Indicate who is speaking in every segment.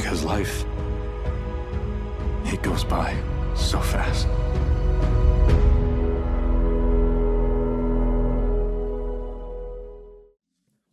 Speaker 1: Because life, it goes by so fast.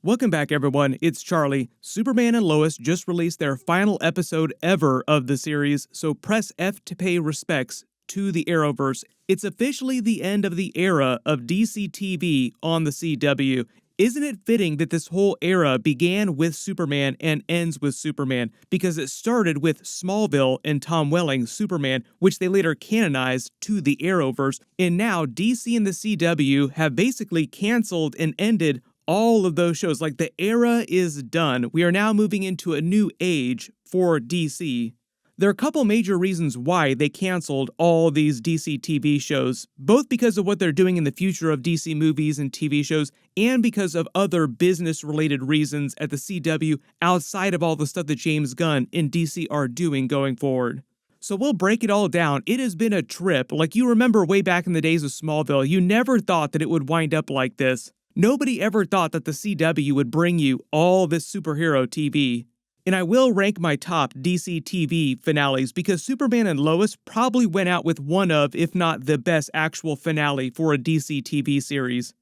Speaker 2: Welcome back, everyone. It's Charlie. Superman and Lois just released their final episode ever of the series, so press F to pay respects to the Arrowverse. It's officially the end of the era of DCTV on the CW. Isn't it fitting that this whole era began with Superman and ends with Superman? Because it started with Smallville and Tom Welling's Superman, which they later canonized to the Arrowverse, and now DC and the CW have basically canceled and ended all of those shows. Like, the era is done. We are now moving into a new age for DC. There are a couple major reasons why they canceled all these DC TV shows, both because of what they're doing in the future of DC movies and TV shows, and because of other business-related reasons at the CW outside of all the stuff that James Gunn and DC are doing going forward. So we'll break it all down. It has been a trip. Like, you remember way back in the days of Smallville, you never thought that it would wind up like this. Nobody ever thought that the CW would bring you all this superhero TV. And I will rank my top DC TV finales because Superman and Lois probably went out with one of, if not the best actual finale for a DC TV series.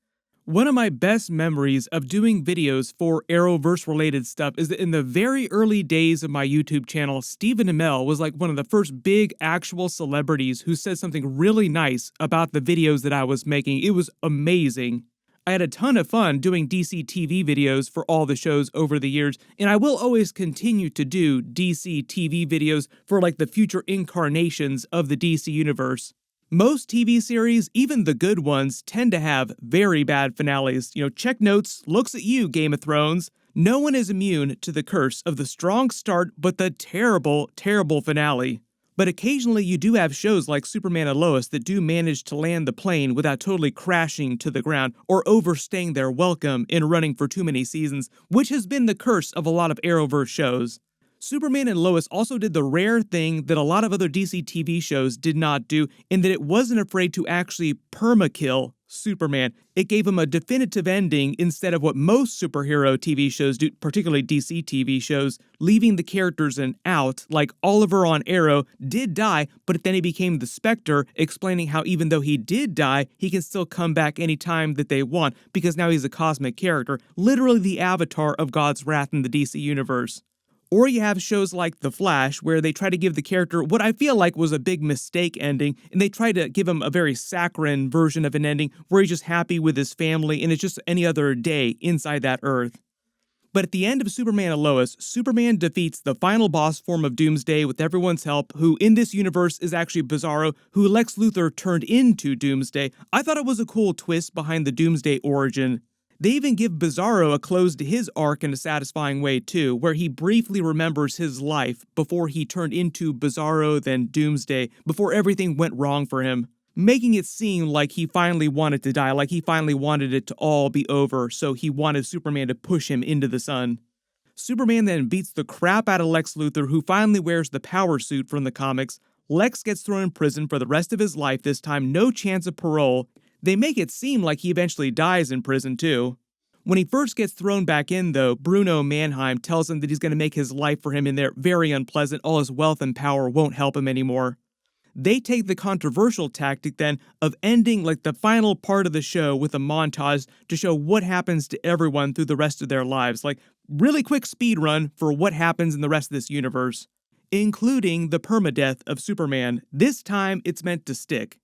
Speaker 2: One of my best memories of doing videos for Arrowverse related stuff is that in the very early days of my YouTube channel, Stephen Amell was like one of the first big actual celebrities who said something really nice about the videos that I was making. It was amazing. I had a ton of fun doing DC TV videos for all the shows over the years, and I will always continue to do DC TV videos for like the future incarnations of the DC universe. Most TV series, even the good ones, tend to have very bad finales. Check notes, looks at you, Game of Thrones. No one is immune to the curse of the strong start but the terrible, terrible finale. But occasionally you do have shows like Superman and Lois that do manage to land the plane without totally crashing to the ground or overstaying their welcome in running for too many seasons, which has been the curse of a lot of Arrowverse shows. Superman and Lois also did the rare thing that a lot of other DC TV shows did not do, in that it wasn't afraid to actually permakill Superman. It gave him a definitive ending instead of what most superhero TV shows do, particularly DC TV shows, leaving the characters out. Like Oliver on Arrow did die, but then he became the Spectre, explaining how even though he did die, he can still come back anytime that they want, because now he's a cosmic character, literally the avatar of God's wrath in the DC universe. Or you have shows like The Flash, where they try to give the character what I feel like was a big mistake ending, and they try to give him a very saccharine version of an ending where he's just happy with his family and it's just any other day inside that Earth. But at the end of Superman and Lois, Superman defeats the final boss form of Doomsday with everyone's help, who in this universe is actually Bizarro, who Lex Luthor turned into Doomsday. I thought it was a cool twist behind the Doomsday origin. They even give Bizarro a close to his arc in a satisfying way too, where he briefly remembers his life before he turned into Bizarro then Doomsday, before everything went wrong for him, making it seem like he finally wanted to die, like he finally wanted it to all be over, so he wanted Superman to push him into the sun. Superman then beats the crap out of Lex Luthor, who finally wears the power suit from the comics. Lex gets thrown in prison for the rest of his life, this time no chance of parole. They make it seem like he eventually dies in prison, too. When he first gets thrown back in, though, Bruno Mannheim tells him that he's going to make his life for him in there very unpleasant. All his wealth and power won't help him anymore. They take the controversial tactic, then, of ending like the final part of the show with a montage to show what happens to everyone through the rest of their lives. Like, really quick speed run for what happens in the rest of this universe, including the permadeath of Superman. This time, it's meant to stick.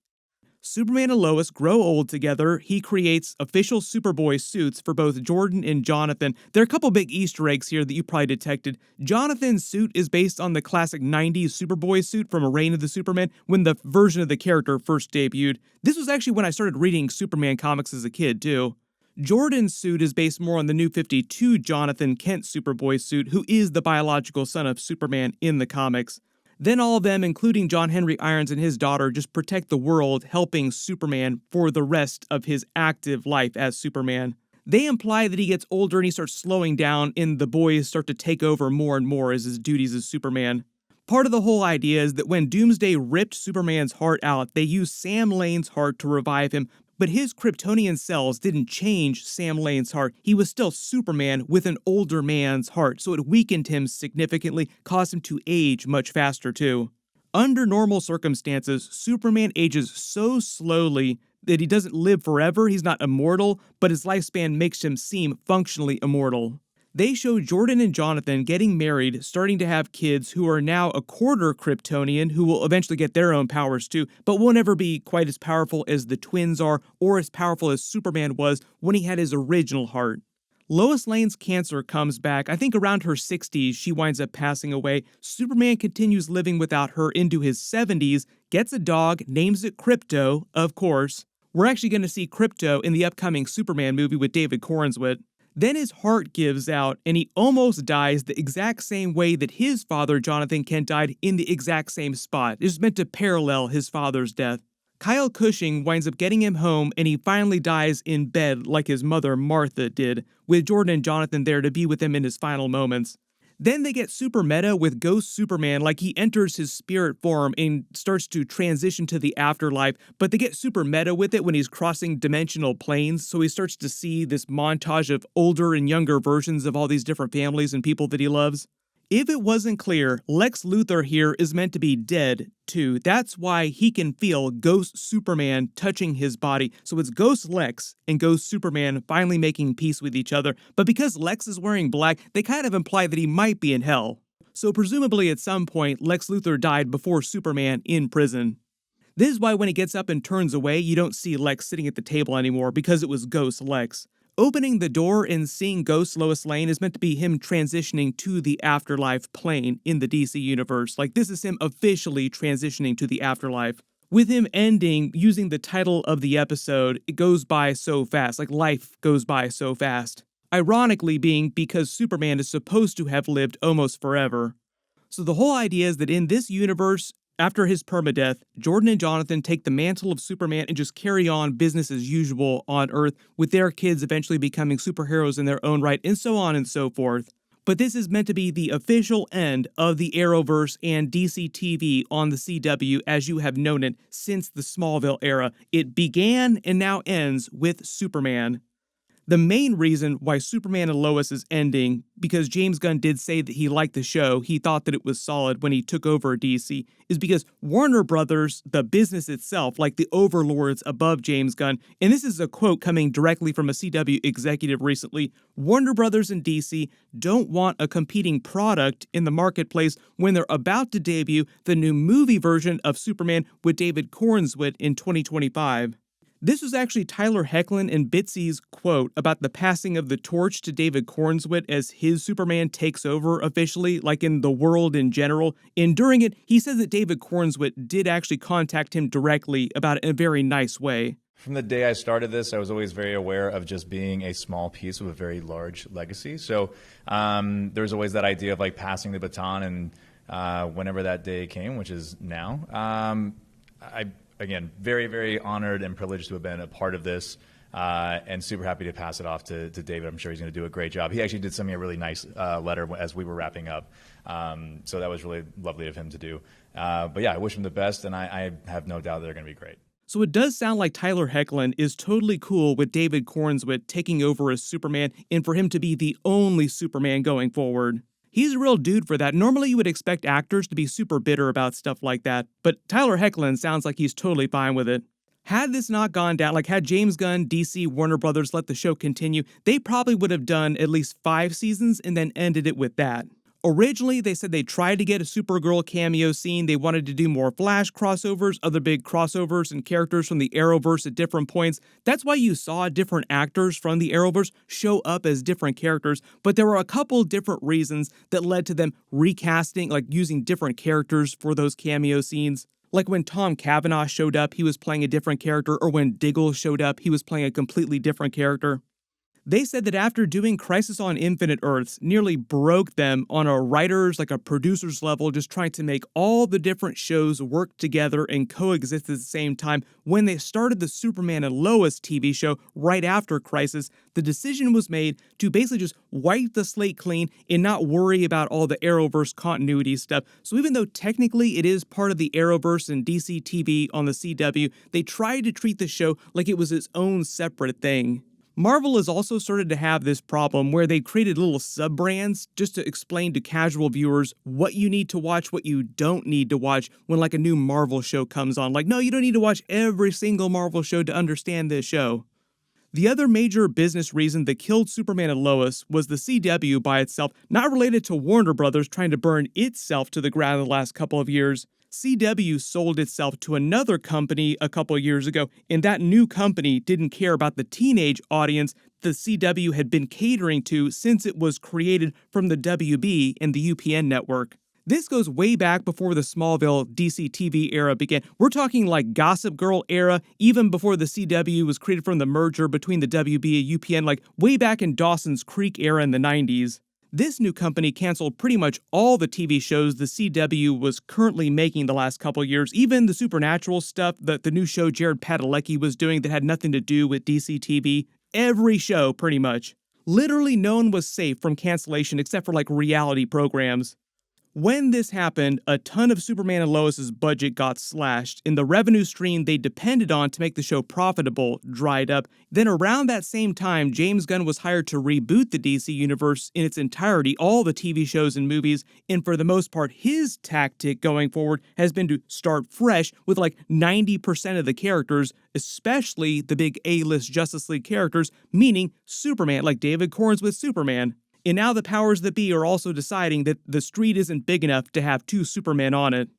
Speaker 2: Superman and Lois grow old together. He creates official Superboy suits for both Jordan and Jonathan. There are a couple big Easter eggs here that you probably detected. Jonathan's suit is based on the classic 90s Superboy suit from Reign of the Superman, when the version of the character first debuted. This was actually when I started reading Superman comics as a kid, too. Jordan's suit is based more on the New 52 Jonathan Kent Superboy suit, who is the biological son of Superman in the comics. Then all of them, including John Henry Irons and his daughter, just protect the world, helping Superman for the rest of his active life as Superman. They imply that he gets older and he starts slowing down, and the boys start to take over more and more as his duties as Superman. Part of the whole idea is that when Doomsday ripped Superman's heart out, they used Sam Lane's heart to revive him, But his Kryptonian cells didn't change Sam Lane's heart. He was still Superman with an older man's heart, so it weakened him significantly, caused him to age much faster too. Under normal circumstances, Superman ages so slowly that he doesn't live forever. He's not immortal, but his lifespan makes him seem functionally immortal. They show Jordan and Jonathan getting married, starting to have kids who are now a quarter Kryptonian, who will eventually get their own powers too, but will never be quite as powerful as the twins are, or as powerful as Superman was when he had his original heart. Lois Lane's cancer comes back. I think around her 60s, she winds up passing away. Superman continues living without her into his 70s, gets a dog, names it Krypto, of course. We're actually going to see Krypto in the upcoming Superman movie with David Corenswet. Then his heart gives out, and he almost dies the exact same way that his father, Jonathan Kent, died in the exact same spot. It was meant to parallel his father's death. Kyle Cushing winds up getting him home, and he finally dies in bed like his mother, Martha, did, with Jordan and Jonathan there to be with him in his final moments. Then they get super meta with Ghost Superman, like he enters his spirit form and starts to transition to the afterlife, but they get super meta with it when he's crossing dimensional planes, so he starts to see this montage of older and younger versions of all these different families and people that he loves. If it wasn't clear, Lex Luthor here is meant to be dead, too. That's why he can feel Ghost Superman touching his body. So it's Ghost Lex and Ghost Superman finally making peace with each other. But because Lex is wearing black, they kind of imply that he might be in hell. So presumably at some point, Lex Luthor died before Superman in prison. This is why when he gets up and turns away, you don't see Lex sitting at the table anymore, because it was Ghost Lex. Opening the door and seeing Ghost Lois Lane is meant to be him transitioning to the afterlife plane in the DC universe. Like, this is him officially transitioning to the afterlife. With him ending using the title of the episode, it goes by so fast. Like, life goes by so fast. Ironically being because Superman is supposed to have lived almost forever. So the whole idea is that in this universe, after his permadeath, Jordan and Jonathan take the mantle of Superman and just carry on business as usual on Earth, with their kids eventually becoming superheroes in their own right, and so on and so forth. But this is meant to be the official end of the Arrowverse and DCTV on the CW as you have known it since the Smallville era. It began and now ends with Superman. The main reason why Superman and Lois is ending, because James Gunn did say that he liked the show, he thought that it was solid when he took over DC, is because Warner Brothers, the business itself, like the overlords above James Gunn, and this is a quote coming directly from a CW executive recently, Warner Brothers and DC don't want a competing product in the marketplace when they're about to debut the new movie version of Superman with David Corenswet in 2025. This was actually Tyler Hoechlin and Bitsy's quote about the passing of the torch to David Corenswet as his Superman takes over officially, like in the world in general. And during it, he says that David Corenswet did actually contact him directly about it in a very nice way.
Speaker 3: From the day I started this, I was always very aware of just being a small piece of a very large legacy. So there's always that idea of like passing the baton, and whenever that day came, which is now, Again, very, very honored and privileged to have been a part of this, and super happy to pass it off to David. I'm sure he's going to do a great job. He actually did send me a really nice letter as we were wrapping up, so that was really lovely of him to do. But yeah, I wish him the best, and I have no doubt they're going to be great.
Speaker 2: So it does sound like Tyler Hoechlin is totally cool with David Corenswet taking over as Superman, and for him to be the only Superman going forward. He's a real dude for that. Normally you would expect actors to be super bitter about stuff like that, but Tyler Hoechlin sounds like he's totally fine with it. Had this not gone down, like had James Gunn, DC, Warner Brothers let the show continue, they probably would have done at least 5 seasons and then ended it with that. Originally, they said they tried to get a Supergirl cameo scene. They wanted to do more Flash crossovers, other big crossovers and characters from the Arrowverse at different points. That's why you saw different actors from the Arrowverse show up as different characters. But there were a couple different reasons that led to them recasting, like using different characters for those cameo scenes. Like when Tom Cavanaugh showed up, he was playing a different character, or when Diggle showed up, he was playing a completely different character. They said that after doing Crisis on Infinite Earths nearly broke them on a writer's, like a producer's level, just trying to make all the different shows work together and coexist at the same time. When they started the Superman and Lois TV show right after Crisis, the decision was made to basically just wipe the slate clean and not worry about all the Arrowverse continuity stuff. So even though technically it is part of the Arrowverse and DCTV on the CW, they tried to treat the show like it was its own separate thing. Marvel has also started to have this problem where they created little sub-brands just to explain to casual viewers what you need to watch, what you don't need to watch when like a new Marvel show comes on. Like, no, you don't need to watch every single Marvel show to understand this show. The other major business reason that killed Superman and Lois was the CW by itself, not related to Warner Brothers trying to burn itself to the ground in the last couple of years. CW sold itself to another company a couple years ago, and that new company didn't care about the teenage audience the CW had been catering to since it was created from the WB and the UPN network. This goes way back before the Smallville DCTV era began. We're talking like Gossip Girl era, even before the CW was created from the merger between the WB and UPN, like way back in Dawson's Creek era in the 90s. This new company canceled pretty much all the TV shows the CW was currently making the last couple years, even the supernatural stuff that the new show Jared Padalecki was doing that had nothing to do with DCTV. Every show, pretty much. Literally no one was safe from cancellation except for like reality programs. When this happened, a ton of Superman and Lois's budget got slashed, and the revenue stream they depended on to make the show profitable dried up. Then around that same time, James Gunn was hired to reboot the DC universe in its entirety, all the TV shows and movies, and for the most part, his tactic going forward has been to start fresh with like 90% of the characters, especially the big A-list Justice League characters, meaning Superman, like David Corenswet Superman. And now the powers that be are also deciding that the street isn't big enough to have two Supermen on it.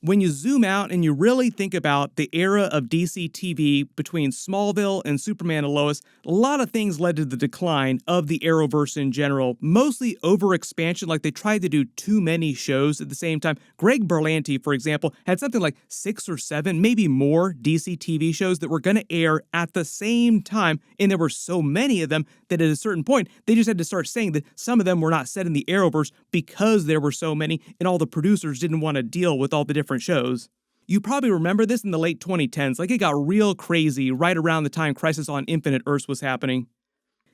Speaker 2: When you zoom out and you really think about the era of DC TV between Smallville and Superman and Lois, a lot of things led to the decline of the Arrowverse in general, mostly overexpansion, like they tried to do too many shows at the same time. Greg Berlanti, for example, had something like 6 or 7, maybe more DC TV shows that were going to air at the same time, and there were so many of them that at a certain point, they just had to start saying that some of them were not set in the Arrowverse because there were so many, and all the producers didn't want to deal with all the different shows. You probably remember this in the late 2010s, like it got real crazy right around the time Crisis on Infinite Earths was happening.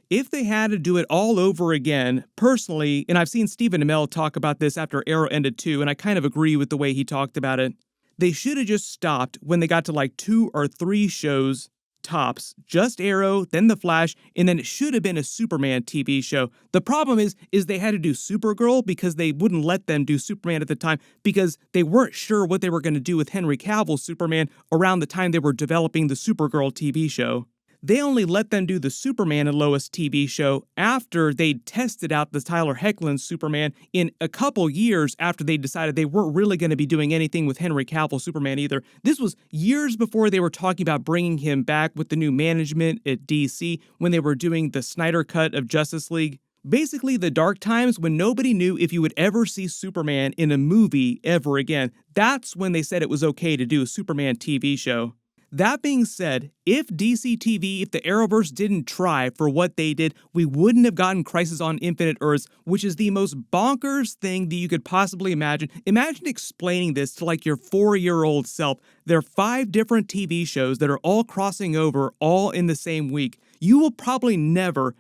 Speaker 2: If they had to do it all over again, personally, and I've seen Stephen Amell talk about this after Arrow ended too, and I kind of agree with the way he talked about it, they should have just stopped when they got to like 2 or 3 shows tops, just Arrow, then The Flash, and then it should have been a Superman TV show. The problem is they had to do Supergirl because they wouldn't let them do Superman at the time because they weren't sure what they were going to do with Henry Cavill's Superman around the time they were developing the Supergirl TV show. They only let them do the Superman and Lois TV show after they'd tested out the Tyler Hoechlin Superman in a couple years after they decided they weren't really going to be doing anything with Henry Cavill Superman either. This was years before they were talking about bringing him back with the new management at DC when they were doing the Snyder Cut of Justice League. Basically, the dark times when nobody knew if you would ever see Superman in a movie ever again. That's when they said it was okay to do a Superman TV show. That being said, if DCTV, if the Arrowverse didn't try for what they did, we wouldn't have gotten Crisis on Infinite Earths, which is the most bonkers thing that you could possibly imagine. Imagine explaining this to like your 4-year-old self. There are 5 different TV shows that are all crossing over all in the same week. You will probably never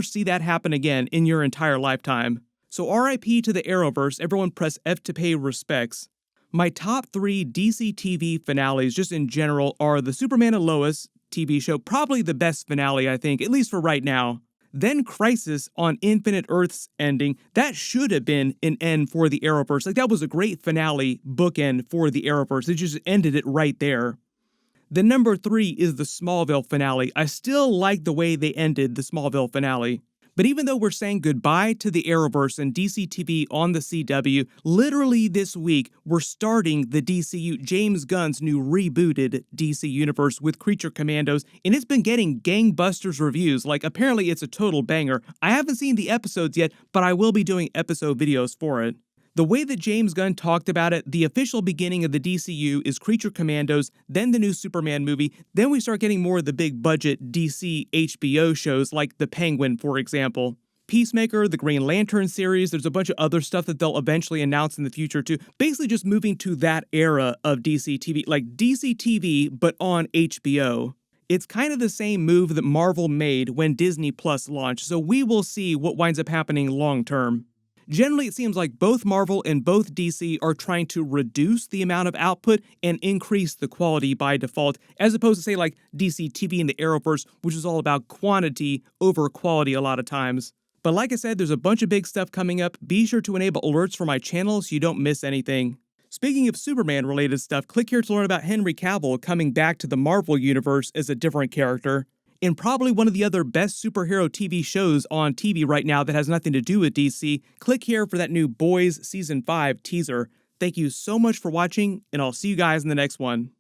Speaker 2: see that happen again in your entire lifetime. So RIP to the Arrowverse, everyone press F to pay respects. My top 3 DC TV finales, just in general, are the Superman and Lois TV show, probably the best finale, I think, at least for right now. Then Crisis on Infinite Earths ending, that should have been an end for the Arrowverse. Like, that was a great finale bookend for the Arrowverse. It just ended it right there. The number 3 is the Smallville finale. I still like the way they ended the Smallville finale. But even though we're saying goodbye to the Arrowverse and DCTV on the CW, literally this week, we're starting the DCU, James Gunn's new rebooted DC universe with Creature Commandos, and it's been getting gangbusters reviews. Like, apparently it's a total banger. I haven't seen the episodes yet, but I will be doing episode videos for it. The way that James Gunn talked about it, the official beginning of the DCU is Creature Commandos, then the new Superman movie, then we start getting more of the big budget DC HBO shows like The Penguin, for example. Peacemaker, the Green Lantern series, there's a bunch of other stuff that they'll eventually announce in the future too. Basically just moving to that era of DCTV, like DCTV, but on HBO. It's kind of the same move that Marvel made when Disney Plus launched, so we will see what winds up happening long term. Generally, it seems like both Marvel and both DC are trying to reduce the amount of output and increase the quality by default, as opposed to, say, like DCTV and the Arrowverse, which is all about quantity over quality a lot of times. But like I said, there's a bunch of big stuff coming up. Be sure to enable alerts for my channel so you don't miss anything. Speaking of Superman-related stuff, click here to learn about Henry Cavill coming back to the Marvel Universe as a different character. In probably one of the other best superhero TV shows on TV right now that has nothing to do with DC, click here for that new Boys Season 5 teaser. Thank you so much for watching, and I'll see you guys in the next one.